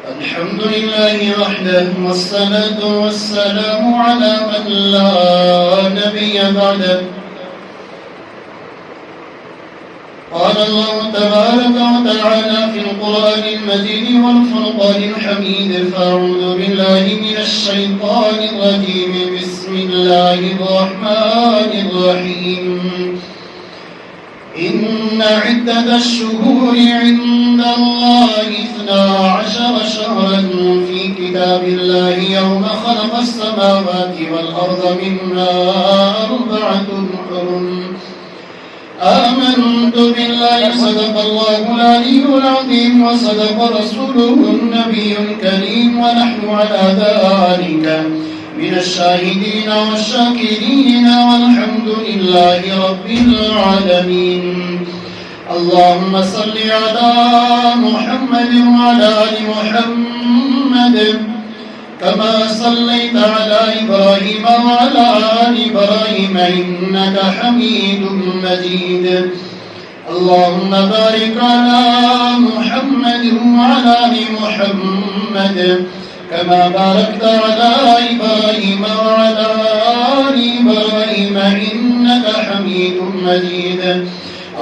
الحمد لله وحده والصلاة والسلام على من لا نبي بعده. قال الله تبارك وتعالى في القرآن المجيد والفرقان الحميد: فأعوذ بالله من الشيطان الرجيم. بسم الله الرحمن الرحيم. إن عدة الشهور عند الله 12 شهرا في كتاب الله يوم خلق السماوات والأرض منها 4 حرم. آمنت بالله صدق الله العلي العظيم وصدق رسوله النبي الكريم، ونحن على ذلك من الشاهدين والشاكرين، والحمد لله رب العالمين. اللهم صل على محمد وعلى آل محمد كما صليت على إبراهيم وعلى آل إبراهيم إنك حميد مجيد. اللهم بارك على محمد وعلى آل محمد كما باركت على إبراهيم وعلى آل إبراهيم إنك حميد مجيد.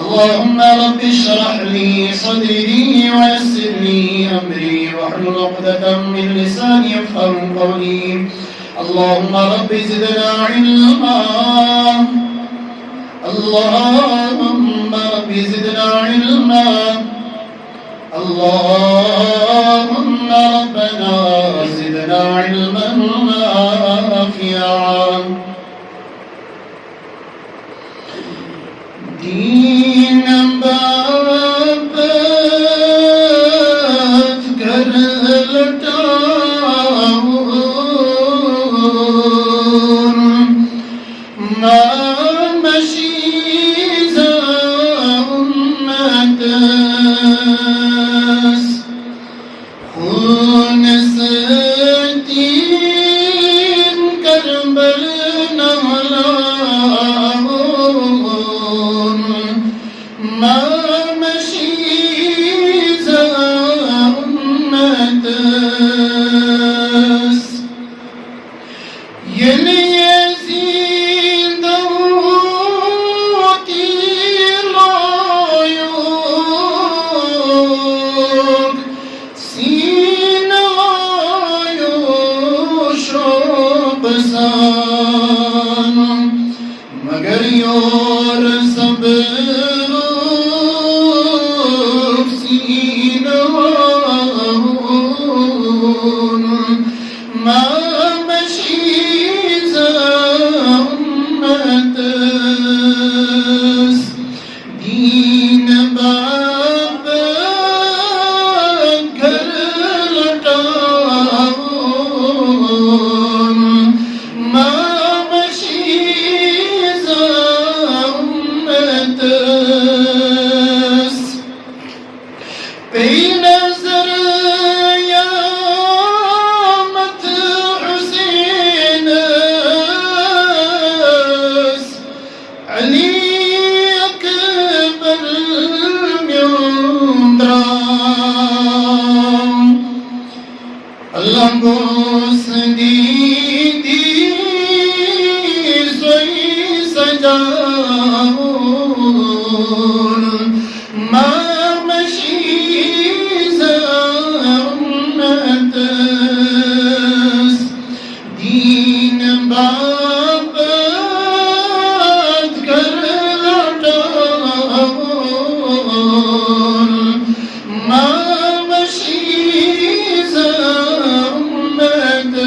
اللهم رب اشرح لي صدري ويسر لي أمري واحلل عقدة من لساني يفقهوا قولي. اللهم رب زدنا علما. اللهم رب زدنا علما. اللهم ربنا زدنا علما نافعا. دین بابت کر لٹاؤں ما مشیز امت خون ستین کربل نالاؤں ما مشیز امت يزيد طيلايوك سينايوشوق سان مگر یور صبر سیناون ما مشیز امتس دین باب کر لٹاؤں ما مشیز امتس پی نظر یا مت حسین علی اکبر میوندرام اللہ گوس دی سوئی سجاؤن ما مشیز امتس دین بابت کر لٹاؤں ما مشیز امتس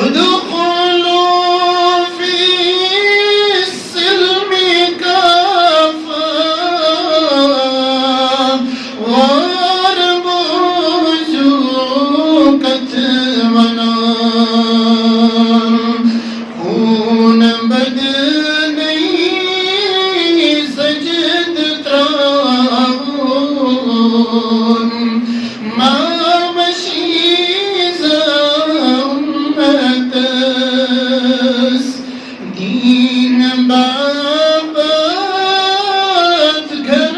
ادخلوا في السلم كافة واربجوا كتمنا خون بدني سجد تراؤن ما مشيز امتس دین بابت کر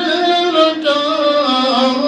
لٹاؤں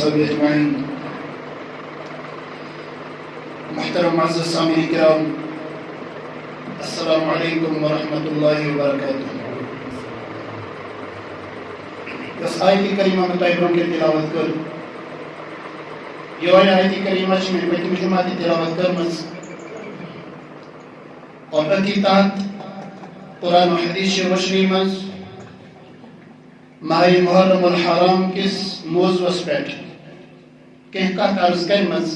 وصحبه اجمعین. محترم معزز سامعین کرام، السلام علیکم ورحمۃ اللہ وبرکاتہ. اس آیت کریمہ میں تۄہہِ برونٛہہ کِنۍ تلاوت کٔر. یہوے آیت کریمہ چھِ مےٚ پٔتمہِ جُمعہ تہِ تلاوت کٔرمٕژ اور أتی تحت قرآن و حدیث کی روشنی منٛز ماہ محرم الحرام کس موضوعس پٮ۪ٹھ کینٛہہ کتھ عرض کرِمژ.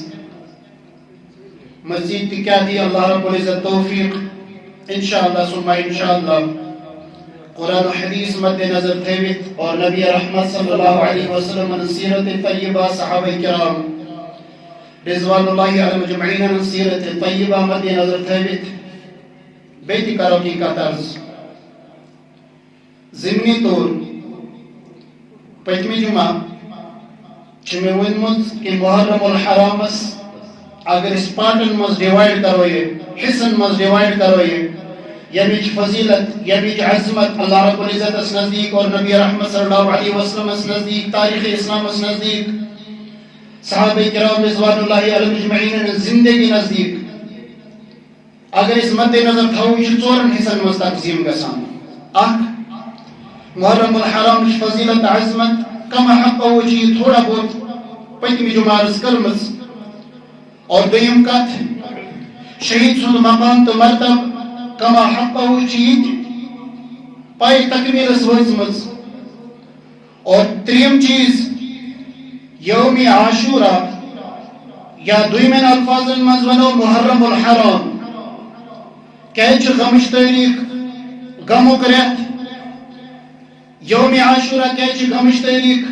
مزید تہِ کیٛاہ دی اللہ رب العزت توفیق انشاءاللہ ثم انشاءاللہ قرآن و حدیث مد نظر تھٲوِتھ اور نبی رحمت صلی اللہ علیہ وسلم سیرت طیبہ صحابہ کرام رضوان اللہ علیہم اجمعین سیرت طیبہ مد نظر تھٲوِتھ بیٚیہِ تہِ کرو کینٛہہ کتھ عرض. ضمنی طور پٔتمہِ جمعہ چھُ مےٚ ووٚنمُت کہ محرم الحرامس اگر أسۍ پارٹن منٛز ڈِوایڈ کرو یہِ حصن منٛز ڈِوایڈ کرو یہِ ییٚمِچ فضیلت ییٚمِچ عظمت اللہ رب العزتس نزدیک اور نبی رحمت صلی اللہ علیہ وسلمس نزدیک تاریخ اسلامس نزدیک صحابہ کرام رضوان اللہ علیہم اجمعین زندگی نزدیک اگر اس مد نظر تھاوو یہ ژورن حصن منٛز تقسیم گژھان. اکھ محرم الحرام فضیلت عظمت کما حقو چھِ یہ تھوڑا بہت پٔتمہِ جمعہ عرض کٔرمٕژ. اور دوٚیِم کتھ شہید سُنٛد مقام تہٕ مرتب کما حقو چھِ یہِ پے تکمیلس وٲژمٕژ. اور ترٛیٚیِم چیٖز یومِ عاشورہ یا دوٚیمٮ۪ن الفاظن منٛز ونو محرم الحرام کیٛازِ چھُ غمٕچ تٲریٖخ غمُک رٮ۪تھ. یومِ عاشورہ کیٛازِ چھِ غمٕچ تٲریٖخ؟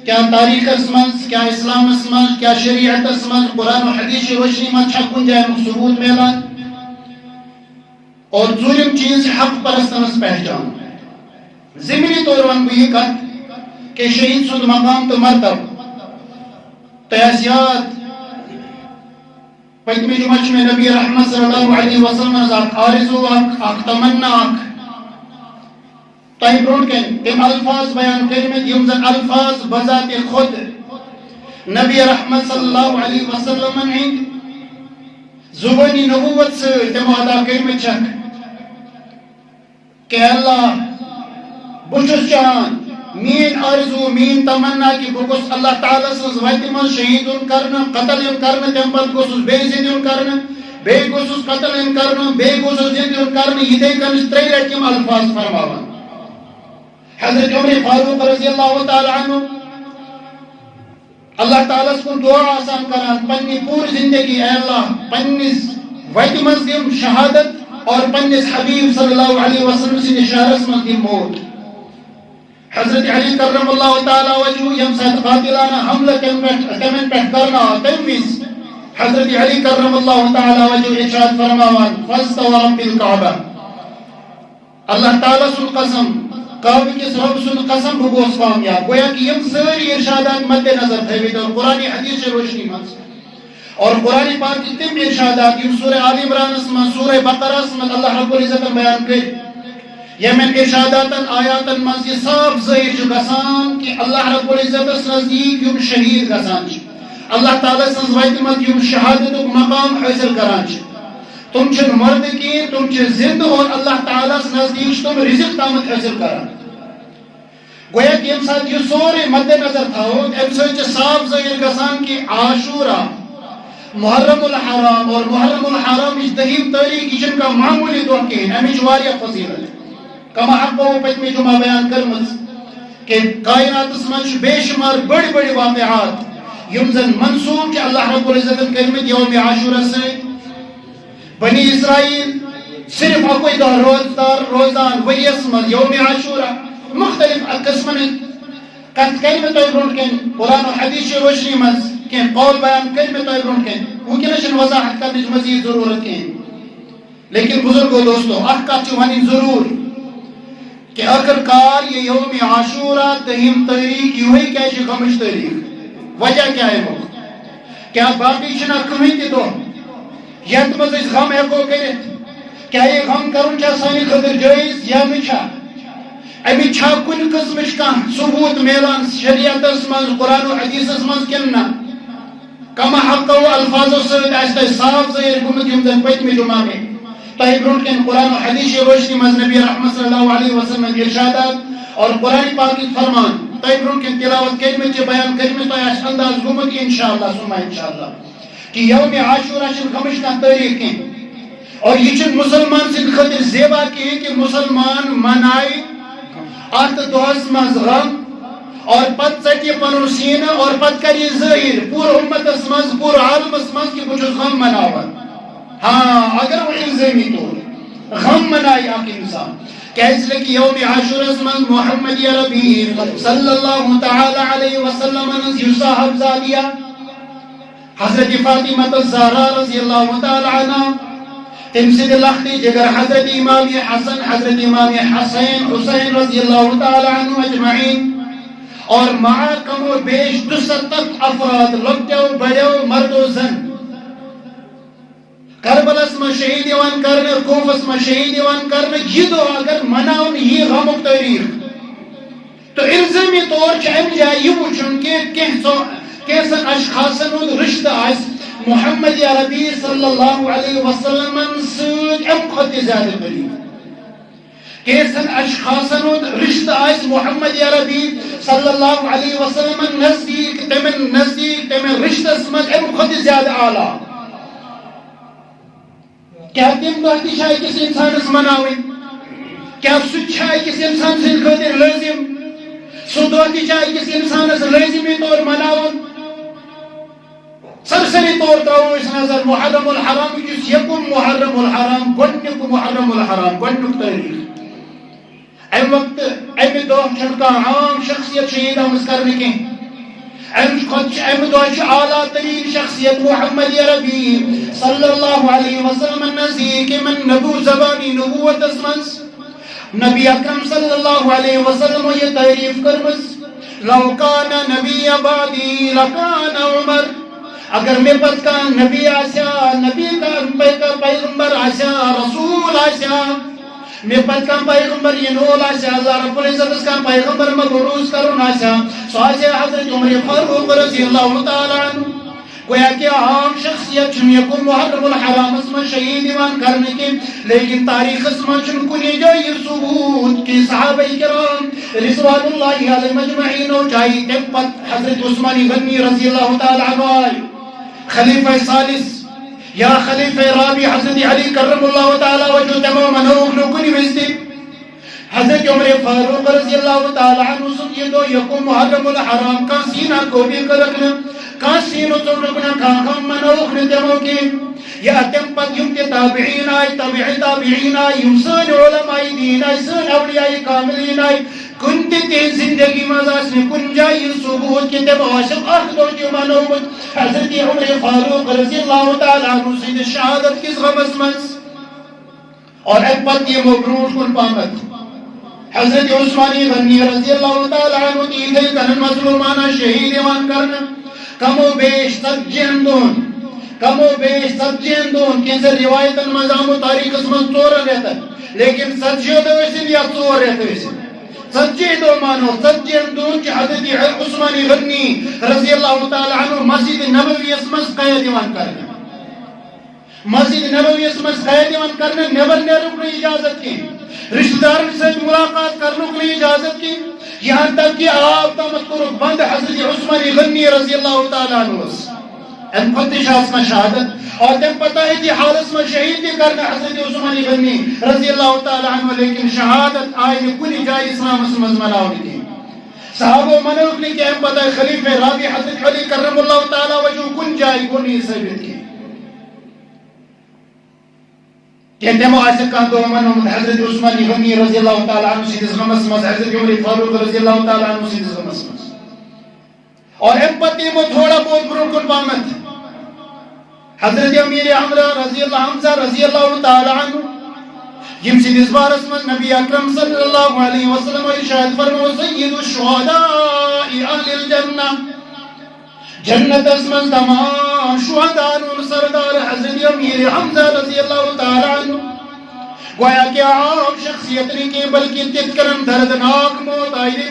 کیٛاہ تاریٖخس منٛز کیٛاہ اسلامس منٛز کیٛاہ شریعتس منٛز قرآن و حدیث کی روشنی منٛز چھا کُنہِ جایہِ امیُک ثبوت میلان؟ اور ژوٗرِم چیٖز چھِ حق پرستن ہٕنٛز پہچان. ضمنی طور ونہٕ بہٕ یہِ کتھ کہ شہید سُنٛد مقام تہٕ مرتب تۄہہِ آسہِ یاد پٔتمہِ جمعہ چھُ مےٚ نبی رحمت صلی اللہ علیہ وسلم اکھ آرزو اکھ تمنا اکھ تۄہہِ برونٛٹھ کَنہِ تِم الفاظ بیان کٔرمٕتۍ یِم زن الفاظ بذات خود نبی رحمت صلی اللہ علیہ وسلمن ہٕنٛدۍ زُبٲنی نبوت سۭتۍ تِمو ادا کٔرمٕتۍ چھکھ کہ اللہ بہٕ چھُس چاہان میٲنۍ آرزو میٲنۍ تمنا کہ بہٕ گوٚژھ اللہ تعالیٰ سٕنٛز وتہِ منٛز شہید یُن کرنہٕ قتل یُن کرنہٕ تمہِ پتہٕ گوٚژھُس بیٚیہِ زِندٕ یُن کرنہٕ بیٚیہِ گوٚژھُس قتل یُن کرنہٕ بیٚیہِ گوٚژھُس زِندٕ یُن کرنہٕ. یِتھے کٔنۍ چھِ ترٛیٚیہِ لٹہِ یِم الفاظ فرماوان. حضرت عمر فاروق رضی اللہ تعالیٰ عنہ اللہ تعالیٰ اس کُن دعا آسان کران پننہِ پوٗرٕ زندگی اے اللہ پننِس وتہِ منٛز دِم شہادت اور پننِس حبیب صلی اللہ علیہ وسلم سٕنٛدِس شہرس منٛز دِم موت. حضرت علی کرم اللہ تعالیٰ وجہ ییٚمہِ ساتہٕ قاتلانہ حملہ تِمن پٮ۪ٹھ کرنہٕ آو تمہِ وِزِ حضرت علی کرم اللہ تعالیٰ وجہ ارشاد فرماوان فَزْتَ وَرَبِّ الْكَعْبَةِ اللہ تعالیٰ سُنٛد قسم کعبہ کس رب سُنٛد قسم بہٕ گوس کامیاب. گویا کہ یم سٲری ارشادات مد نظر تھٲوِتھ اور قرآن حدیث چہِ روشنی منٛز اور قرآن پاک کی تم ارشادات یم سورہ آل عمرانس منٛز سورہ بقرہس منٛز اللہ رب العزتن بیان کٔرۍ یمن ارشاداتن آیاتن منٛز یہ صاف ظٲہر چھُ گژھان کہ اللہ رب العزتس نزدیک یم شہید گژھان چھِ اللہ تعالیٰ سٕنٛز وتہِ منٛز یم شہادتُک مقام حٲصِل کران چھِ تم چھِنہٕ مردٕ کینٛہہ تم چھِ زندٕ اور اللہ تعالیٰ نزدیک چھِ تم رزق تامتھ حٲصِل کران. گویا کہ ییٚمہِ ساتہٕ یہِ سورُے مدِ نظر تھاوو امہِ سۭتۍ چھِ صاف ظٲہر گژھان کہ عاشورہ محرم الحرام اور محرم الحرامٕچ دٔہِم تٲریٖخ یہِ چھِنہٕ کانٛہہ معموٗلی دۄہ کِہیٖنۍ امِچ واریاہ فضیلت. کما حقو پٔتمہِ جمعہ بیان کٔرمٕژ کہ کائناتس منٛز چھِ بے شمار بٔڑۍ بٔڑۍ واقعات یم زن منسوب چھِ اللہ رب العزتن کٔرمٕتۍ یومِ عاشورہ سۭتۍ. بنی اسرائیل صرف اکوے دۄہ روزان ؤریس منٛز یومِ عاشورہ مختلف قسمن ہٕنٛدۍ کتھ کرِ مےٚ تۄہہِ برونٛٹھ کَنہِ قرآن و حدیث چہِ روشنی منٛز کینٛہہ قول بیان کٔرۍ مےٚ تۄہہِ برونٛٹھ کَنہِ وٕنکٮ۪نس چھنہٕ وضاحت کرنٕچ مزید ضروٗرت کِہیٖنۍ. لیکن بزرگو دوستو اکھ کتھ چھِ وَنٕنۍ ضروٗر کہ آخر کار یہ یوم عاشورہ دٔہِم تٲریٖخ یِہوٚے کیٛازِ چھِ غمٕچ تٲریٖخ؟ وجہ کیٛاہ امیُک؟ کیٛاہ باقٕے چھِنہ کٕہٕنۍ تہِ دۄہ یتھ منٛز أسۍ غم ہٮ۪کو کٔرِتھ؟ کیٛاہ یہِ غم کرُن چھا سانہِ خٲطرٕ جٲیز یا نہٕ چھا؟ ابھی چھا کن قسمش کا ثبوت میلان شریعت من قرآن و حدیث من کننا کما حق و الفاظ و سرد ایسا صاف ظاہر گمت یمزن پیت میں جمعہ میں طیبرون کن قرآن و حدیث روشنی مز نبی رحمت صلی اللہ علیہ وسلم ارشادات اور قرآن پاک کی فرمان طیبرون کن تلاوت کلمت چے بیان کلمت تو ایس انداز گمت انشاءاللہ سمع انشاءاللہ کہ یوم عاشورہ شن خمش کا تاریخ ہیں اور یہ چن مسلمان سے خطر زیبا کی کہ مسلمان منائی ات دہس مز غم اور پت ژٹہِ پنن سینہ اور پت کری ظاہر پور امتس مز پور عالمس مز کہ بہ چھس غم مناوان ہاں اگر وہ الزامی طور غم منائی اکھ انسان کیس لکہ یوم عاشورہ مز محمد عربی صلی اللہ تعالی علیہ وسلم یصاحب زادیہ حضرت فاطمہ الزہرا رضی اللہ تعالی عنہ تمسد لختی جگر حضرت امام حسن حضرت امام حسین حسین رضی اللہ تعالی عنہ اجمعین اور مع کم و بیش 270 افراد لکٹو بڑو مرد و زن کربلس میں شہید یوان کرنے کوفس میں شہید یوان کرنے یہ دو اگر مناون یہ غمک تاریخ تو الزامی طور چاہم جائے یہ وچھن کہ کیسن اشخاصن ہود رشتہ آئیس محمد عربی صلی اللہ علیہ وسلم سوچ ام خط زیادہ قریب کیسن اشخاصن ہود رشتہ آئیس محمد عربی صلی اللہ علیہ وسلم نزدیک تمن رشتہ سمجھ ام خط زیادہ اعلیٰ کیا تم دہتی شاہ کس انسان اس مناویں کیا سچ شاہ کس انسان سے خاطر لازم سو دہتی شاہ کس انسان اس لازمی طور مناون سرسری طور تاو اس نظر محرم الحرام جس یکم محرم الحرام گنک محرم الحرام گنک تاریخ ایم وقت ایم دو چھڑکا عام شخصیت شہید آمز کرنے کے ایم دو اعلیٰ ترین شخصیت محمد عربی صلی اللہ علیہ وسلم نزدیک من نبو زبانی نبوت اسمنس نبی اکرم صلی اللہ علیہ وسلم یہ تعریف کرمز لو کان نبی بعدی لکان عمر اگر میں پت کا نبی آسیا نبی کا پیغمبر آسیا رسول آسیا میں پت کا پیغمبر ینول آسیا اللہ رب العزت اس کا پیغمبر مبروز کرن آسیا سو آسیا حضرت عمر فاروق رضی اللہ تعالی عنہ گویا کہ عام شخصیت چن یکم محرم الحرام اسم شہید ایمان کرنے کے لیکن تاریخ اسم چن کنی جائی ثبوت کی صحابہ کرام رضوان اللہ علیہ مجمعین و جائی تک پت حضرت عثمانی غنی رضی اللہ تعالی عنہ خلیفہ ثالث یا خلیفہ رابع حضرت علی کرم اللہ تعالی وجہ تمام نوک نکنی وزدی حضرت عمر فاروق رضی اللہ تعالی عنہ سن یہ دو یکم محرم الحرام کا سینہ کو بھی کرکنا کا سینہ تو رکنا کا کم منوک نتمو کی یا تم پت یم کے تابعین آئی تابعین آئی یم سن علماء دین آئی سن اولیاء کاملین آئی کنتی تین زندگی مزاس میں کن جائی ثبوت کی تب عاشق اخدو جو منوبت حضرت عمر فاروق رضی اللہ تعالی عنہ سید شہادت کس غمس منس اور اکبت یہ مبرور کن پامت حضرت عثمانی غنی رضی اللہ تعالی عنہ تیدھے کنن مظلومانا شہید ایمان کرنا کم و بیش سجین دون کیسے روایت المزام و تاریخ اس من چورا رہتا ہے لیکن سجیو دو اسن یا چور رہتا ہے اسن سجی دو مانو سجین دون کہ حضرت عثمانی غنی رضی اللہ تعالی عنہ مسجد نبوی اسمس قید ایمان کرنا مسجد نبوی اسمس قید ایمان کرنا نیبر نیرک نے اجازت کی رشتہ دار سے ملاقات کرنے کے لیے اجازت کی یہاں تک کہ آپ تمت کرو بند حضرت عثمانی غنی رضی اللہ تعالی عنہ ان فتش اسم شہادت اور تم پتہ ہے کہ حالس میں شہید بھی کرنا حضرت عثمانی غنی رضی اللہ تعالی عنہ لیکن شہادت آئی کلی جائے اسلام اسمز مناؤنی تھی صحابہ منوک نے کہ ہم پتہ ہے خلیفہ رابع حضرت علی کرم اللہ تعالی وجہ کن جائے کلی ثابت کی کہتے ہیں معاشق کا دو منوک حضرت عثمانی غنی رضی اللہ تعالی عنہ سیدس غمسمز حضرت عمر فاروق رضی اللہ تعالی عنہ سیدس غمسمز اور امپتی میں تھوڑا بہت برکن پامت حضرت امیر حمزہ رضی اللہ تعالی عنہ جم سے اس بار اسمت نبی اکرم صلی اللہ علیہ وسلم ارشاد فرمو سید الشہداء اہل الجنہ جنت اسمت تمام شہدان سردار حضرت امیر حمزہ رضی اللہ تعالی عنہ گویا کہ عام شخصیت نہیں کی بلکہ تتکنن دردناک موت آئی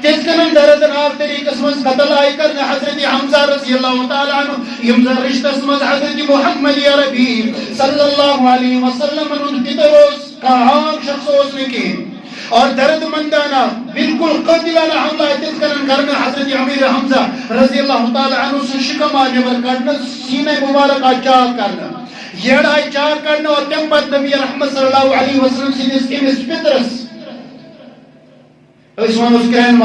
تتکنن دردناک طریقس مز قتل آئی کرنے حضرت حمزہ رضی اللہ تعالیٰ عنہ یمزا رشتس مز حضرت محمد عربی صلی اللہ علیہ وسلم ان پتروس کا عام شخص اس نے کی اور درد مندانہ بالکل قتلانہ حملہ تتکنن کرنے حضرت امیر حمزہ رضی اللہ تعالیٰ عنہ سے شکمہ نبر کرنا سینہ مبارکہ چاک کرنا یہ آئی چاک کرنا اور تم پت نبی رحمت صلی اللہ علیہ وسلم سے امس پترس اس ونوس کرین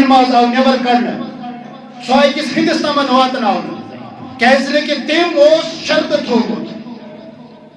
ماز آو نبر کرنا سو آئی کس ہندستان واتن آونا کیسے لیکن تم اس شرط تھوکت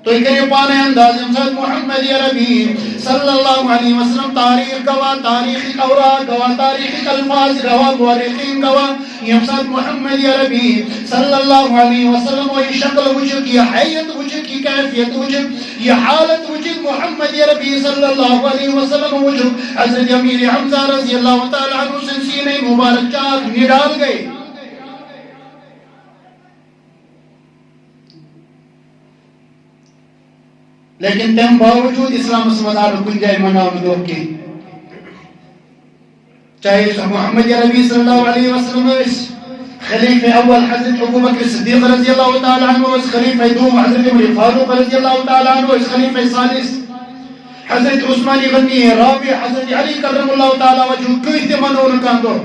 تو یہ کرے پانے انداز امساد محمد عربی صلی اللہ علیہ وسلم تاریخ گواہ تاریخی اوراق گواہ تاریخی الفاظ گواہ مورخین گواہ امساد محمد عربی صلی اللہ علیہ وسلم و یہ شکل وجود یہ حیت وجود یہ کیفیت وجود یہ حالت وجود محمد عربی صلی اللہ علیہ وسلم وجود حضرت امیر حمزہ رضی اللہ تعالیٰ عنہ سے سینہ مبارک چاک نڈال گئے لیکن تم باوجود اسلام سمدار کل جائے مناؤ دو کی چاہے محمد عربی صلی اللہ علیہ وسلم خلیفہ اول حضرت ابو بکر صدیق رضی اللہ تعالیٰ عنہ خلیفہ دوم حضرت عمر فاروق رضی اللہ تعالیٰ عنہ خلیفہ ثالث حضرت عثمان غنی رابع حضرت علی کرم اللہ تعالیٰ وجہ کہتے منو نکاندو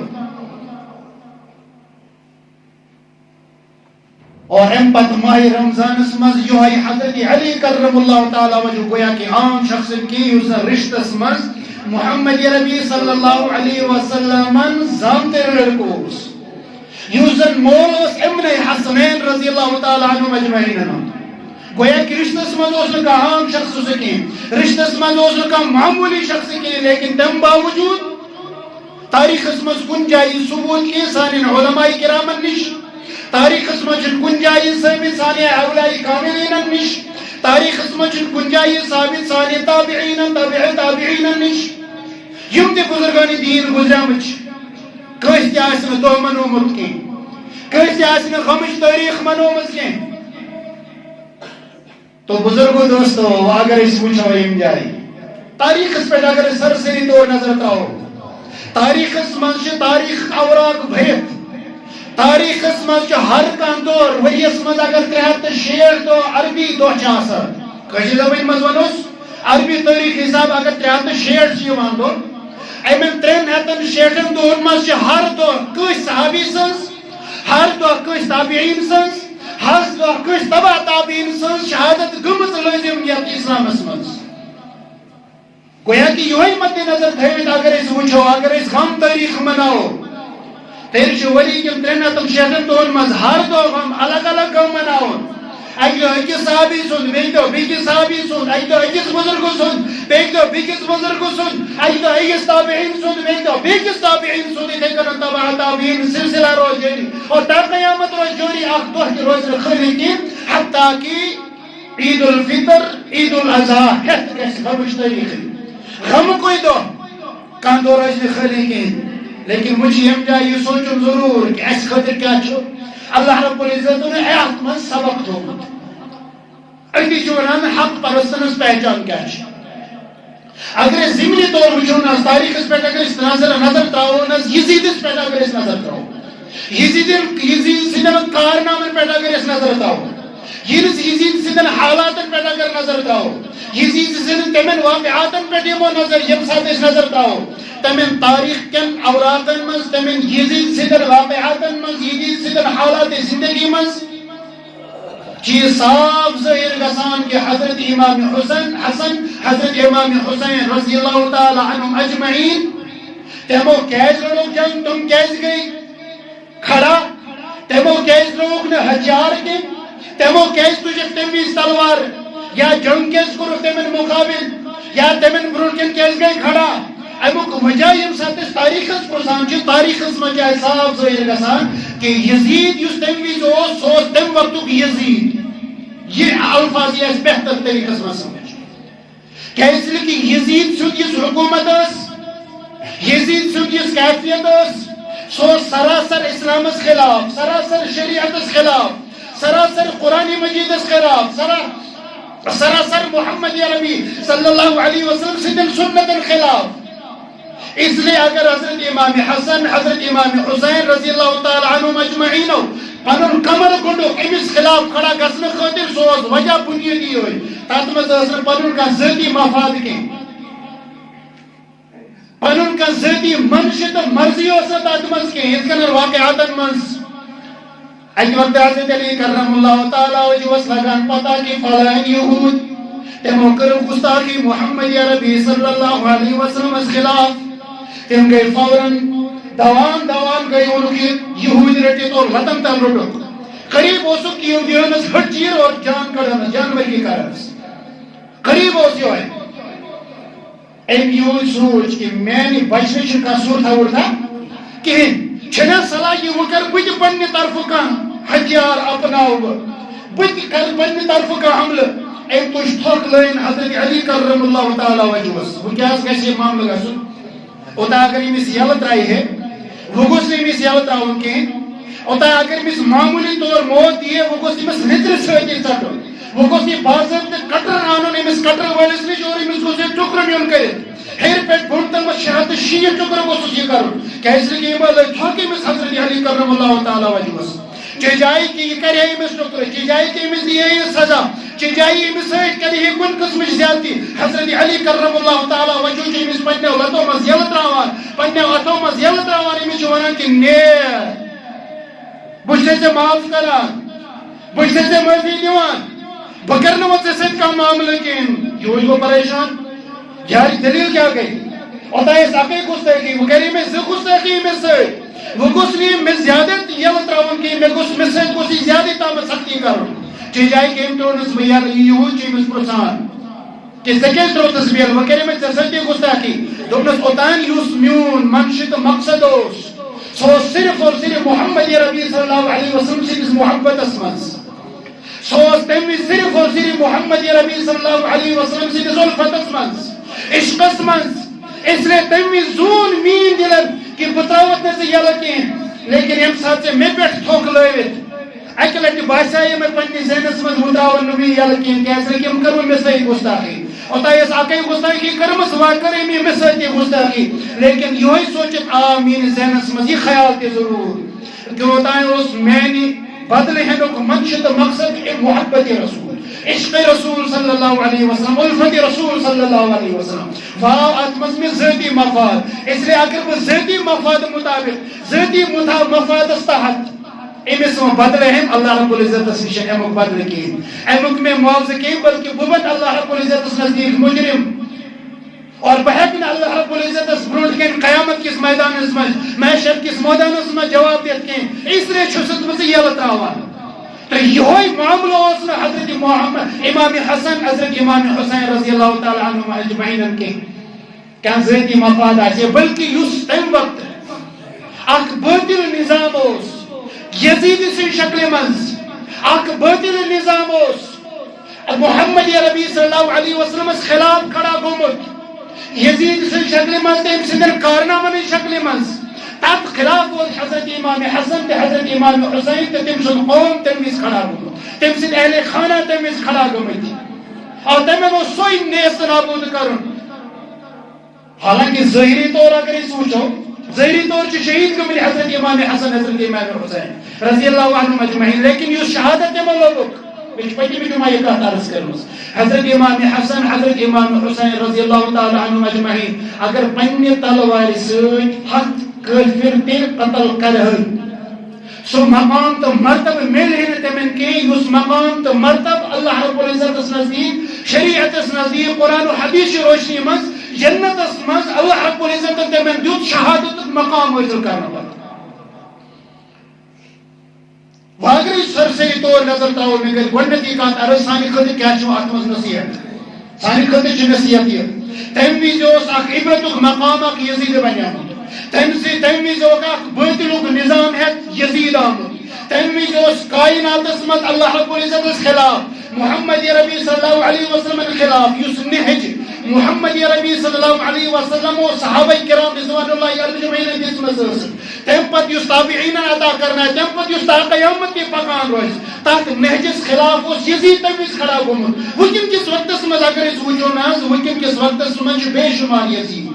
اور ام پت ماہ رمضان اسمز یوہی حضرت علی کرم اللہ تعالیٰ وجہ گویا کہ عام شخص کی یوزن رشت اسمز محمد عربی صلی اللہ علیہ وسلم زامت رلکوس یوزن مولوس ابن حسنین رضی اللہ تعالیٰ عنہ مجمعین گویا کہ رشت اسمز اس کا عام شخص سکی رشت اسمز اس کا معمولی شخص کی لیکن تم باوجود تاریخ اسمز کن جائی ثبوت کی سانین علماء کرامن نش تاریخ اسمجن کنجائی ثابت ثانی اولائی کاملین نش تاریخ اسمجن کنجائی ثابت ثانی تابعین تابعین نش یم تی بزرگانی دین گزرامچ کہستی آسن تو منومت کی کہستی آسن خمش تاریخ منومت کی تو بزرگو دوستو اگر اس پوچھو یم جائی تاریخ اس پر اگر سرسری طور نظر تاؤ تاریخ اسمجن تاریخ اوراق بھیت تاریخ اسمز جو ہر کان دور وہی اسمز اگر 360 دو عربی دو چاسر کجی زبان مزونوس عربی تاریخ حساب اگر 360 چیوان دو ایمن 360 دور مز جو ہر دور کش صحابی سنس ہر دور کش تابعین سنس ہر دور کش تبع تابعین سنس شہادت گمت لازم گیا اسلام اسمز گویا کہ یہی مد نظر تھویت اگر اس وچھو اگر اس غم تاریخ مناو تیرے چھو ولی کم ترین اتم شہدن تو ان مظہر دو ہم الگ الگ گو مناؤن ایک اکیس صحابی سن بیک دو بیکس صحابی سن ایک دو اکیس بزرگو سن بیک دو بیکس بزرگو سن ایک دو اکیس تابعین سن بیک دو بیکس تابعین سن ایک دو تبع تابعین سلسلہ روز جوری اور تا قیامت روز جوری آخ دوہ کی روز رخلی کی حتیٰ کی عید الفطر عید الاضحیٰ ہیت کیسے خبش تاریخی غم کوئی دو کان دو روز رخلی کی لیکن مجھے ہم جائے یہ سوچو ضرور کہ اس خطر کیا چھو اللہ رب العزت نے حیات میں سبق دو ایتی چونان حق پرستنس پہچان کیا چھو اگر زمینی طور وچھونا تاریخ اس پیٹا کر اس نظر تراؤنا یزید اس پیٹا کر اس نظر تراؤنا یزید سندن کارنامن پیٹا کر اس نظر تراؤنا یزید سندن حالاتن پیٹا کر نظر تراؤنا یزید سندن تمن واقعاتن پیٹا نظر یم ساتھ اس نظر تراؤنا تمن تاریخ کن اوراقن مز تمن یزید سندن واقعاتن مز یزید سندن حالات زندگی مز چیز صاف ظاہر گسان کہ حضرت امام حسن حضرت امام حسین رضی اللہ تعالی عنہم اجمعین تمو کیس لوگ جنگ تم کیس گئی کھڑا تمو کیس لوگ نے ہتھیار کے تمو کیس تجھے تمیز تلوار یا جنگ کیس کرو تمن مقابل یا تمن بروکن کیس گئی کھڑا امک وجہ یم سات تاریخ پرسان چھ تاریخ مجھے صاف ظاہر گسان کہ یزید یس تمیز سو تم وقت یزید یہ الفاظ یہ بہتر طریقہ میں سمجھ کیا اس لیے کہ یزید سن اس حکومت یزید سن اس کیفیت سو سراسر اسلام اس خلاف سراسر شریعت اس خلاف سراسر قرآن مجید اس خلاف سراسر محمد عربی صلی اللہ علیہ وسلم سندن سنتن خلاف. اس لیے اگر حضرت امام حسن حضرت امام حسین رضی اللہ تعالی عنہم اجمعین پنن کمر گنڈو امس خلاف کھڑا گھن خاطر سوز وجہ بنیادی ہوئی تات مز پنن کا ذاتی مفاد کی پنن کا ذاتی منشی تو مرضی تات مز کی اس کن واقعات مز اکی وقت حضرت علی کرم اللہ تعالی وجہ لگان پتہ کی فلان یہود تمو کر گستاخی محمد عربی صلی اللہ علیہ وسلم اس خلاف تم گئی فوراً دوان گئی انہوں کی یہود رٹی تو لطم تل رٹو قریب ہو سک کیوں دیونس ہٹ چیر اور جان کڑھنا جانور کی کارنس قریب ہو سیو ہے. ایم یہود سوچ کہ میں نے بچنے کا صورت ہوڑ تھا کہن چھنا صلاح یہ وکر بج پنی طرف کا ہتھیار اپناؤ بج کر پنی طرف کا حمل ایم تجھ تھوک لین حضرت علی کرم اللہ تعالی وجوس وہ کیا اس کیسے معاملہ گا سن اوتا اگر امس یلت رائی ہے وہ گوس نے امس یلت راؤن کے اوتا اگر امس معمولی طور موت دیئے وہ گوس امس نتر سوئے چاٹو وہ گوس یہ بازر کٹر آنون امس کٹر والس نش اور امس گوس یہ ٹکر نیون کرے ہیر پیٹ بھونتن میں شہد شیئے ٹکر گوس یہ کرو کیسے کہ امال تھوک امس حضرت علی کرم اللہ تعالی وجوس چجائی کی یہ کرے امس ٹکر چجائی کی امس دیئے یہ سزا چجائی امس سیٹ کرے یہ کن قسم زیادتی حضرت علی کرم اللہ تعالی وجہ چھ امس پننے لطو مز یلت راوان پننے لطو مز یلت راوان امس ونان کہ نیر بچے سے معاف کران بچے سے معافی دیوان بکرن وچ سے کا معاملہ کین یوج کو پریشان یاری دلیل کیا گئی اوتا یہ ساقی گستاخی وہ کہہ میں گستاخی میں سے وہ گسلی میں زیادت یلت راون کی میں گس میں سے گسی زیادت تام سختی کروں چی جائے کہ امتونس بیار یہود چی مس پرسان کہ سکیل ترو تصویر وہ کہہ میں سرسلتی گستاخی دوبنس اوتان یوس میون منشت مقصدوس سو صرف اور صرف محمد ربی صلی اللہ علیہ وسلم سے اس محبت اسمس سو تیمی صرف اور صرف محمد ربی صلی اللہ علیہ وسلم سے اس الفت اسمس عشق اسمس اس لئے تیمی زون مین دلن کہ بتاوت نے سے یلکین لیکن ام ساتھ سے میں پیٹھ تھوک لائیویت اکلٹی باشائی میں پنی زینس میں مدراون نبی یلکین کیسے کہ ہم کرو میں صحیح گستاخی اور تایس آقای گستاخی کرمس واقعی میں صحیح گستاخی لیکن یہی سوچت آمین زینس میں یہ خیال کے ضرور کہ ہوتا ہے اس میں نے بدلے ہیں لوگ منشد مقصد محبت رسول عشق رسول صلی اللہ علیہ وسلم الفت رسول صلی اللہ علیہ وسلم واو اتمز میں ذاتی مفاد اس لئے اگر وہ ذاتی مفاد مطابق ذاتی مفاد استحد امس میں بدلے ہیں اللہ رب العزت اسنشن امک بدل کی امک میں معاوضہ کی بلکہ ببت اللہ رب العزت اس نزدیک مجرم اور بہتن اللہ رب العزت اس برونٹ کے قیامت کس میدان اس میں محشر کس میدان اس میں جواب دیت کے اس لئے چھوست میں سے یلت آوان تو یہی معاملہ اس میں حضرت محمد امام حسن حضرت امام حسین رضی اللہ تعالی عنہم اجمعین کے کیا ذاتی مفاد آئے بلکہ یس تیم وقت اک باطل نظام اس یزید سے شکل منز اک باطل نظام اس محمد عربی صلی اللہ علیہ وسلم اس خلاف کھڑا گومت یزید سے شکل منز تیم سندر کارنامہ شکل منز تب خلاف وہ حضرت امام حسن تے حضرت امام حسین تے تم سن قوم تمیز کھڑا گو تم سن اہل خانہ تمیز کھڑا گو میتی اور تمہیں وہ سوئی نیست نابود کرن حالانکہ ظاہری طور اگر اس سوچو ظاہری طور سے شہید کو ملی حضرت امام حسن حضرت امام حسین رضی اللہ عنہ مجمعین لیکن یہ شہادت میں لوگ بچ پتی بھی جمعہ یہ کہتا عرض کرنس حضرت امام حسن حضرت امام حسین رضی اللہ تعالی عنہ مجمعین اگر پنی تلوار سوئی حق کافر تیر قتل کرہن سو مقام تو مرتب مل ہی تمن کے اس مقام تو مرتب اللہ رب العزت اس نزدیک شریعت اس نزدیک قرآن و حدیث روشنی مز جنت اس مز اللہ رب العزت تمن دیوت شہادت مقام حاصل کرنا پڑا واگر اس سرسری طور نظر تاؤ میں گئی گوڑنتی کہت عرض سانی خطر کیا چھو آتمز نصیحت سانی خطر چھ نصیحت یہ تیمی جو اس اک عبرتک مقام اک یزید بنیا تیمی جو اک باطلک نظام ہے یزید آمد تیمی جو اس کائنات اسمت اللہ رب العزت اس خلاف محمد ربی صلی اللہ علیہ وسلم خلاف یس نحج محمد ربی صلی اللہ علیہ وسلم و صحابہ کرام رضوان اللہ اجمعین دس مز تم پتہ اس تابعین عطا کرنا تم پتہ اس تا قیامت کی پکان روز تک نہجس خلاف اس یزید تمس کھڑا گومت وکن کس وقت مز اگر اس وچو نا وکن کس وقت مز بے شمار یزید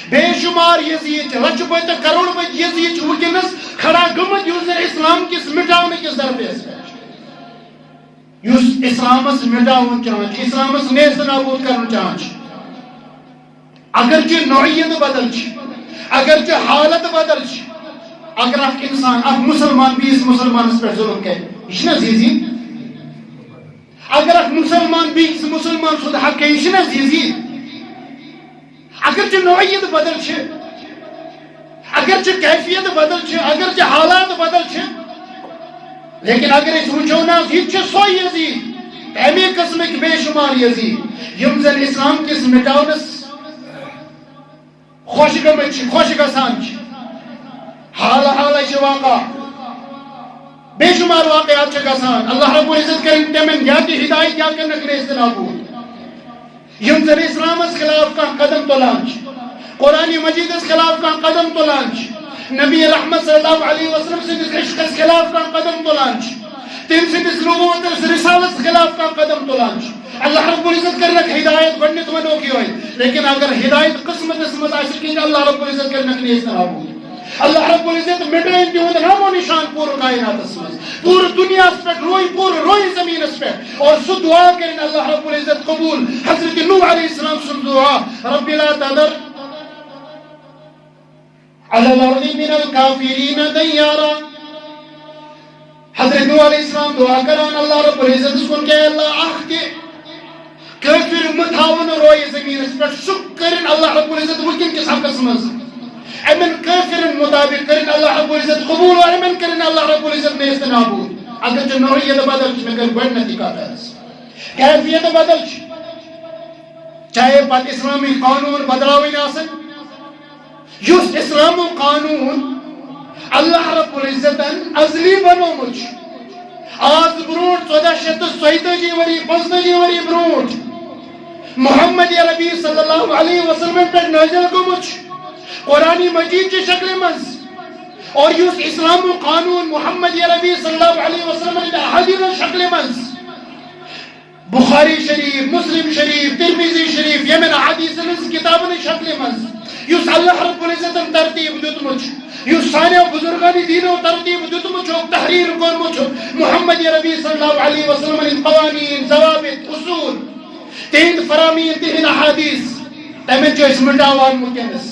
بے شمار یزید لچھ بت کروڑ بت یزید وکنس کھڑا گومت یوز اسلام کس مٹاؤنے کس درپیس یوس اسلامس مٹاؤن چاہن اسلامس نیست نابود کرن چاہن اگرچہ نوعیت بدل اگرچہ حالت بدل اگر اخ انسان اخ مسلمان بیس مسلمانس پہ ظلم کرے یہ نا یزید اگر اخ مسلمان بیس مسلمان سود حق کرے یہ نا یزید اگرچہ نوعیت بدل اگرچہ کیفیت بدل اگرچہ حالات بدل لیکن اگر اس وچو نا یہ سو یزید امی قسمک بے شمار یزید یم زن اسلام کس مٹاونس خوش گمت خوش گسان حال واقع بے شمار واقعات گسان اللہ رب العزت کریں تمن یا کی ہدایت یا کرنک نیست نابود یم زن اسلامس خلاف کا قدم تلان قرآن مجید اس خلاف کا قدم تلان نبی رحمت صلی اللہ علیہ وسلم سے عشق اس خلاف کا قدم تلان تم سے نبوت اس رسالت خلاف کا قدم تلان اللہ رب العزت کرنک ہدایت گنت ونو کی ہوئی لیکن اگر ہدایت قسمت اس متاثر کی اللہ رب العزت کرنک نیست نابود اللہ رب العزت مٹائیں دیوند نام و نشان پور کائنات اسمز پور دنیا اسپیٹ روئی پور روئی زمین اسپیٹ اور سو دعا کریں اللہ رب العزت قبول حضرت نوح علیہ السلام سن دعا رب لا تذر على الارض من الكافرین دیارا حضرت نوح علیہ السلام دعا کران اللہ رب العزت سن کہ اللہ آخ کے کافر متھاون روئی زمین اسپیٹ شکرن اللہ رب العزت وکن کس حق اسمز امن کافر مطابق کرن اللہ رب العزت قبول و امن کرن اللہ رب العزت نیست نابود اگر جو نوعیت بدل مگر گوڑنتی کا ترس کیفیت بدل چاہے پت اسلامی قانون بدلاوین آسن یس اسلام و قانون اللہ رب العزت ازلی بنو مجھ آز بروٹ 1437 وری 35 وری بروٹ محمد عربی صلی اللہ علیہ وسلم پر نازل کو مجھ قرآن مجید کی شکل مز اور یوس اسلام و قانون محمد عربی صلی اللہ علیہ وسلم نے حدیث شکل مز بخاری شریف مسلم شریف ترمذی شریف یمن حدیث کتاب نے شکل مز یوس اللہ رب العزت ترتیب دیت مجھ یوس سانے بزرگانی دین و ترتیب دیت مجھ تحریر کون مجھ محمد عربی صلی اللہ علیہ وسلم نے قوانین ضوابط اصول تین فرامین تین حدیث تمہیں جو اس مٹاوان مکنس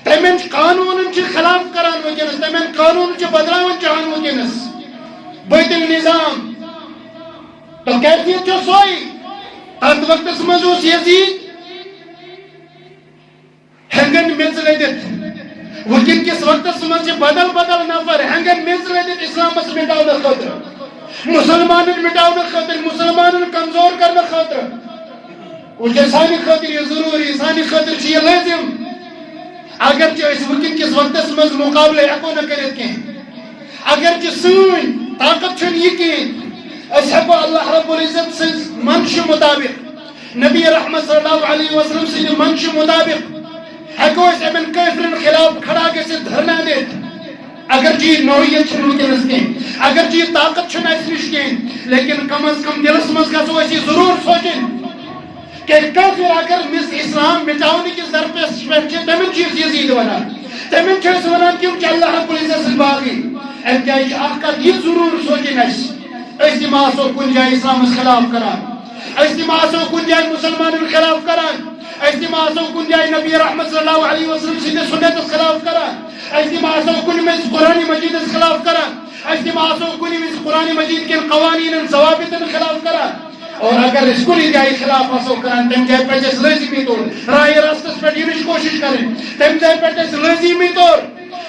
تمن قانون چھ خلاف کران وکنس تمن قانون چھ بدلاون چاہن وکنس بیت النظام تو کیفیت چھ سوئی تات وقت مزوس یزید ہنگن میز لیدت وکن کس وقت مز بدل بدل نفر ہنگن میز لیدت اسلام اس مٹاون خاطر مسلمان مٹاون خاطر مسلمان کمزور کرنے خاطر وجہ سانی خاطر یہ ضروری سانی خاطر چھ یہ لازم اگرچہ اس وقت کس وقت مز مقابلے ہیکو نہ کرت کہیں اگرچہ سن طاقت چھن یہ کہیں اس ہیکو اللہ رب العزت سے منش مطابق نبی رحمت صلی اللہ علیہ وسلم سے منش مطابق ہیکو اس امن کافرن خلاف کھڑا کے سے دھرنا دیت اگرچہ نوعیت چھن وکنس کہیں اگرچہ طاقت چھن اس نش کہیں لیکن کم از کم دلس مز گژھو اسی ضرور سوچیں کہ کافر اگر مس اسلام مٹاؤنے کی درپیش پہ تمن چیز یزید ونان تمن چیز ونان کیوں کہ اللہ رب العزت سے باقی امتیاج احکار یہ ضرور سوچیں اجتماع سو کن جائے اسلام اس خلاف کران اجتماع سو کن جائے مسلمان خلاف کران اجتماع سو کن جائے نبی رحمت صلی اللہ علیہ وسلم سے سنت اس خلاف کران اجتماع سو کن میں قرآن مجید اس خلاف کران اجتماع سو کن میں قرآن مجید کے قوانین ضوابط خلاف کران اور اگر اس کو نہیں جائے خلاف حاصل کریں تم جائے پر جیسے لازمی طور رائے راستس پر یہ کوشش کریں تم جائے پر جیسے لازمی طور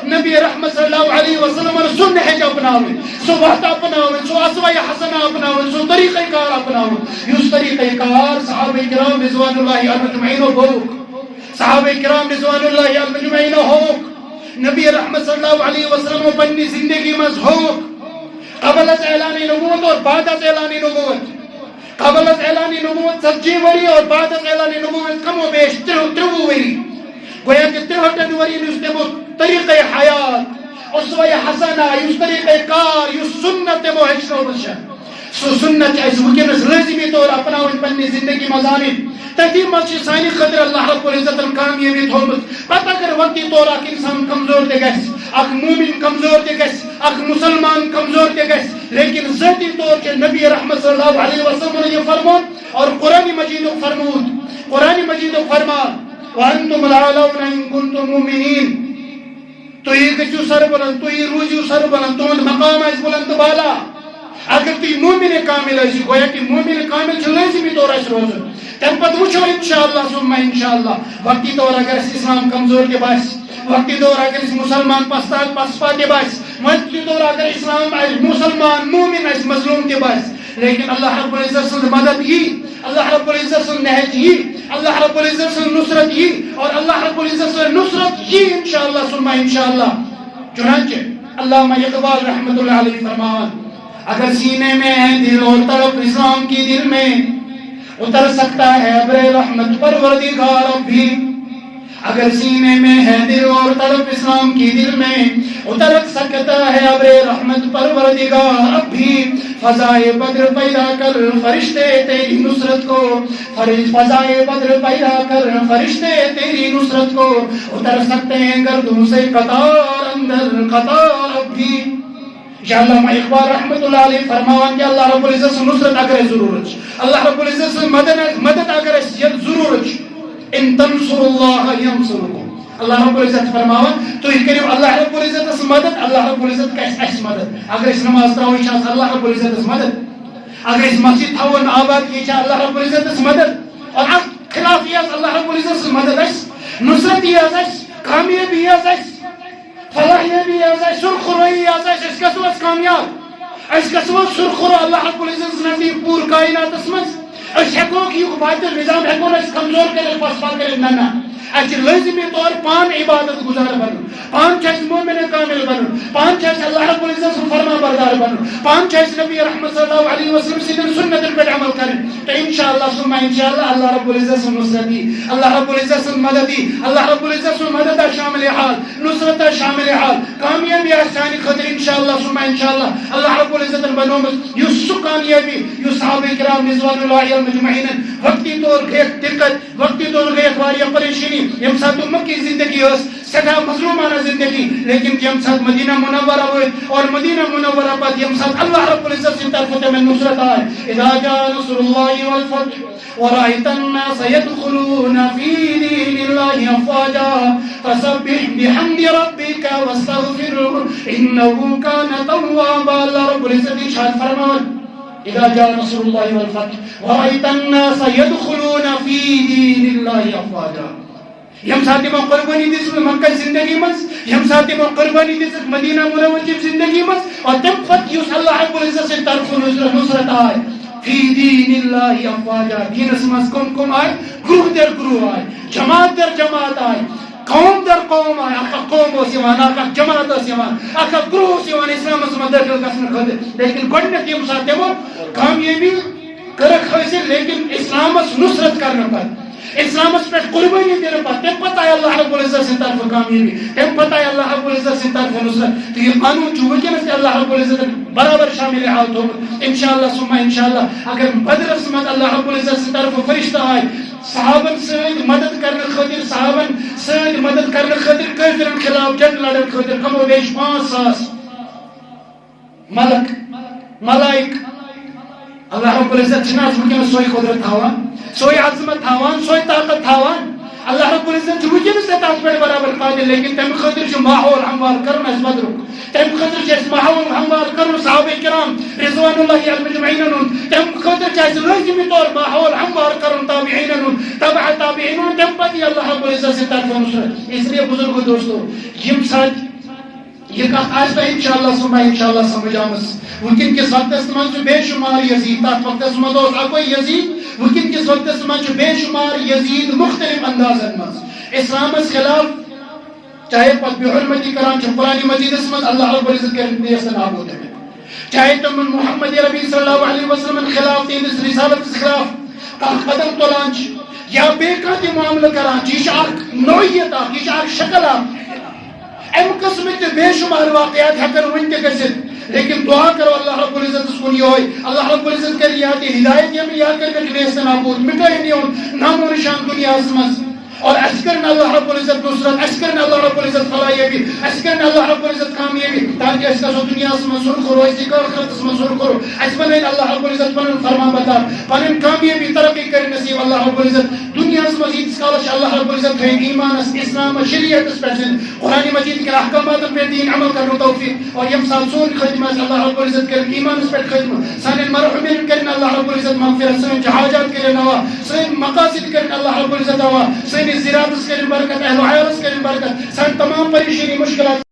نبی رحمت صلی اللہ علیہ وسلم نے سن حج اپناویں سو وحد اپناویں سو اسوہ حسنہ اپناویں سو طریقہ کار اپناویں یوس طریقہ کار صحابہ کرام رضوان اللہ اجمعین ہوک صحابہ کرام رضوان اللہ اجمعین ہوک نبی رحمت صلی اللہ علیہ وسلم اپنی زندگی مز ہوک قبل از اعلان نبوت اور بعد از اعلان نبوت قبل از اعلان نبوت 70 وری اور بعد از اعلان نبوت کم و بیش 30 وری گویا کہ 63 وری اس تمو طریقہ حیات اسوہ حسنہ اس طریقہ کار اس سنت مو ہچنو بشا سو سنت اس وکنس لازمی طور اپناون پنی زندگی مضامین تتی مچ سانی خطر اللہ رب العزت کامیابی تھومت پتہ کر وقتی طور اک انسان کمزور تے گژھِ اک مومن کمزور تے گژھِ اک مسلمان کمزور تے گژھِ لیکن ذاتی طور کے نبی رحمت صلی اللہ علیہ وسلم نے یہ فرمان اور قرآن مجید فرمود قرآن مجید فرمان وانتم العالون ان کنتم مومنین تو یہ گچو سر بلند تو یہ روزیو سر بلند تو مقام اس بلند بالا اگر تی مومن کامل ہے گویا کہ مومن کامل چھ لازمی طور اس روز تم پتہ وچھو انشاءاللہ ثم انشاءاللہ وقتی طور اگر اسلام کمزور کے باعث وقتی طور اگر اس مسلمان پستاک پسپا کے باعث وقتی طور اگر اسلام مسلمان مومن اس مظلوم کے باعث لیکن اللہ رب العزت سے مدد ہی اللہ رب العزت سے نہج ہی اللہ رب العزت سے نصرت ہی اور اللہ رب العزت سے نصرت ہی انشاءاللہ ثم انشاءاللہ چنانچہ علامہ اقبال رحمۃ اللہ علیہ فرمان اگر سینے میں ہے دل اور طرف اسلام کی دل میں اتر سکتا ہے ابر رحمت پروردگار اب بھی اگر سینے میں ہے دل اور طرف اسلام کی دل میں اتر سکتا ہے ابر رحمت پروردگار اب بھی فضائے بدر پیدا کر فرشتے تیری نصرت کو فضائے بدر پیدا کر فرشتے تیری نصرت کو اتر سکتے ہیں گردوں سے قطار اندر قطار اب بھی یا علامہ اقبال رحمت اللہ علیہ فرماوان کہ اللہ رب العزت سے نصرت اگر ضرورت اللہ رب العزت سے مدد اگر ضرورت ان تنصر اللہ ینصرکم اللہ رب العزت فرماوان تو یہ کریم اللہ رب العزت سے مدد اللہ رب العزت کا اس مدد اگر اس نماز تراویح چھ اللہ رب العزت سے مدد اگر اس مسجد تھاون آباد کی چھ اللہ رب العزت سے مدد اور اب خلاف یہ اللہ رب العزت سے مدد اس نصرت یہ اس کامیابی اس فلاح یہ بھی ہے سرخروئی ہے اس کا سوچ کامیاب اس کا سوچ سرخرو اللہ رب العزت نزدیک پور کائنات اسمس اس ہیکو کی باطل نظام ہیکو اس کمزور کرے پسپا کرے نہ اچھے لازمی طور پان عبادت گزار بنو پان چھس مومن کامل بنو پان چھس اللہ رب العزت فرما بردار بنو پان چھس نبی رحمت صلی اللہ علیہ وسلم سیدن سنت پر عمل کریں تو انشاءاللہ ثم انشاءاللہ اللہ رب العزت سے نصرت دی اللہ رب العزت سے مدد دی اللہ رب العزت سے مدد شامل حال نصرت شامل حال کامیابی آسانی خطر انشاءاللہ ثم انشاءاللہ اللہ رب العزت بنو یس کامیابی یس صحابہ کرام رضوان اللہ مجمعین وقتی طور گئے دقت وقتی طور گئے واریہ پریشانی یم ساتھ مکی زندگی اس سدا مظلومانہ زندگی لیکن یم ساتھ مدینہ منورہ ہوئے اور مدینہ منورہ بعد یم ساتھ اللہ رب العزت سے طرف میں نصرت آئے اذا جاء نصر اللہ والفتح ورأيت الناس يدخلون في دين الله أفواجا فسبح بحمد ربك واستغفره إنه كان توابا الله رب العزت ارشاد فرمان اذا جاء نصر الله والفتح ورأيت الناس يدخلون في دين الله أفواجا یم ساتھ میں قربانی دس مکہ زندگی مز یم ساتھ میں قربانی دس مدینہ منورہ زندگی مز اور تم پت یوس اللہ رب العزت سے طرف نصرت آئے فی دین اللہ افواجا دین اسمس کم آئے گروہ در گروہ آئے جماعت در جماعت آئے قوم در قوم آئے اکا قوم ہو سیوان اکا جماعت ہو سیوان اکا گروہ سیوان اسلام اسمت داخل کسن خود لیکن گوڑنت یم ساتھ میں کامیابی کرک حاصل لیکن اسلام اس نصرت کرنا پر اسلام اس پر قربانی دینے پر تم پتہ ہے اللہ رب العزت سے طرف کامیابی تم پتہ ہے اللہ رب العزت سے طرف نصرت تو یہ قانون جو وجہ سے اللہ رب العزت برابر شامل حالت ہو انشاءاللہ ثم انشاءاللہ اگر بدر سمت اللہ رب العزت سے طرف فرشتہ آئے صحابن سید مدد کرنے خاطر صحابن سید مدد کرنے خاطر کافرن خلاف جنگ لڑن خاطر کم و بیش 5,000 ملک ملائک اللہ رب العزت چناز مکمل سوئی قدرت تھاوان سوئی عظمت تھاوان سوئی طاقت تھاوان اللہ رب العزت جو وجہ سے تاس پر برابر قادر لیکن تم خاطر جو ماحول ہموار کرنا اس بدر تم خاطر جس ماحول ہموار کرنا صحابہ کرام رضوان اللہ مجمعین تم خاطر جس لازمی طور ماحول ہموار کرنا تابعین تبع تابعین تم پتی اللہ رب العزت سے طرف نصرت اس لیے بزرگو دوستو یم ساتھ یہ کہا آج انشاءاللہ سمجھ انشاءاللہ سمجھ آمس وکن کس وقت استعمال جو بے شمار یزید تات وقت استعمال دوست آکوئی یزید وکن کس وقت استعمال جو بے شمار یزید مختلف انداز انماز اسلام اس خلاف چاہے پت بحرمتی کران چھو قرآن مجید اسمت اللہ رب العزت کے دیسن آبود ہے چاہے تم محمد ربی صلی اللہ علیہ وسلم خلاف تہندس رسالت خلاف کانٛہہ قدم تُلان چھِ یا بیٚیہِ کانٛہہ تہِ معاملہٕ کران چھِ، یہِ چھِ اکھ نوعیت اکھ، یہِ چھِ اکھ شکل اکھ، امہِ قٕسمٕکۍ تہِ بے شُمار واقعات ہٮ۪کن وُنہِ تہِ گٔژھِتھ، لیکن دعا کرو اللہ رب العزتس کُن یِہوٚے، اللہ رب العزت کرِ یا تہِ ہدایت یِمن یا کٔرِنکھ نیست نابوٗد، مٹٲیِن یِہُنٛد نامو نشان دُنیاہس منٛز، اور اَسہِ کٔرِنۍ اللہ رب العزت نصرت، اَسہِ کٔرِنۍ اللہ رب العزت فلایٲبی، اَسہِ کٔرِنۍ اللہ رب العزت کامیٲبی، تاکہِ أسۍ گژھو دُنیاہس منٛز سُرخُرو، أسۍ یِکھ ٲخرتس منٛز سُرخُرو، اَسہِ بنٲیِن اللہ رب العزت پنُن فرما بردار، پنٕنۍ کامیٲبی ترقی کٔرِنۍ نصیٖب اللہ رب العزت دُنیاہس منٛز ییٖتِس کالس چھِ اللہ رب العزت تھٲیِن ایٖمانس اِسلامس شریعتس پٮ۪ٹھ زِنٛدٕ، قرآنِ مجیٖد کٮ۪ن احکاماتن پٮ۪ٹھ دِیِن عمل کرنُک توفیٖق، اور ییٚمہِ ساتہٕ سون خٲتمہٕ آسہِ اللہ رب العزت کٔرِنۍ ایٖمانس پٮ۪ٹھ خٲتمہٕ، سانٮ۪ن مرحوٗمین کٔرِنۍ اللہ رب العزت مغفرت، سٲنۍ حاجات کٔرِنۍ روا، سٲنۍ مقاصد کٔرِنۍ اللہ رب العزت روا، سٲنِس زِراعتس کٔرِنۍ برکت، اہل و عیالس کٔرِنۍ برکت، سانہِ تمام پریشٲنی مُشکلات